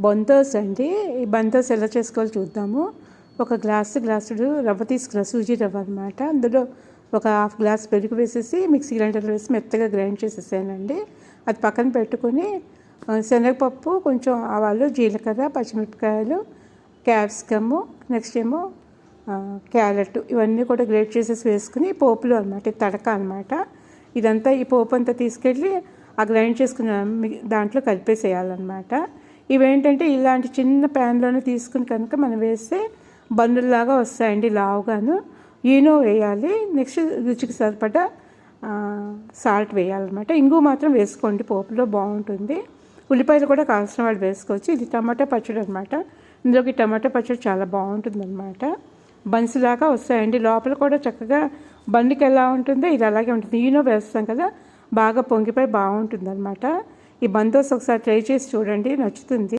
బందోస్ అండి. ఈ బందోస్ ఎలా చేసుకోవాలో చూద్దాము. ఒక గ్లాసుడు రవ్వ తీసుకున్న సూజీ రవ్వ అనమాట. అందులో ఒక హాఫ్ గ్లాస్ పెరుగు వేసేసి మిక్సీ గ్రైండర్లో వేసి మెత్తగా గ్రైండ్ చేసేసానండి. అది పక్కన పెట్టుకొని శనగపప్పు, కొంచెం ఆవాలు, జీలకర్ర, పచ్చిమిరపకాయలు, క్యాప్సికము, నెక్స్ట్ ఏమో క్యారెట్, ఇవన్నీ కూడా గ్రేట్ చేసేసి వేసుకుని పోపులో అనమాట, తడక అనమాట. ఇదంతా ఈ పోపు అంతా తీసుకెళ్ళి ఆ గ్రైండ్ చేసుకున్న దాంట్లో కలిపేసేయాలన్నమాట. ఇవేంటంటే ఇలాంటి చిన్న ప్యాన్లోనే తీసుకుని కనుక మనం వేస్తే బందుల్లాగా వస్తాయండి, లావుగాను. ఈనో వేయాలి. నెక్స్ట్ రుచికి సరిపడా సాల్ట్ వేయాలన్నమాట. ఇంగు మాత్రం వేసుకోండి, పోపులో బాగుంటుంది. ఉల్లిపాయలు కూడా కావాల్సిన వాళ్ళు వేసుకోవచ్చు. ఇది టమాటా పచ్చడి అనమాట. ఇందులోకి టమాటా పచ్చడి చాలా బాగుంటుంది అనమాట. బన్స్లాగా వస్తాయండి. లోపల కూడా చక్కగా బండికి ఎలా ఉంటుందో ఇది అలాగే ఉంటుంది. ఈనో వేస్తాం కదా, బాగా పొంగిపోయి బాగుంటుంది అనమాట. ఈ బందోస్ ఒకసారి ట్రై చేసి చూడండి, నచ్చుతుంది.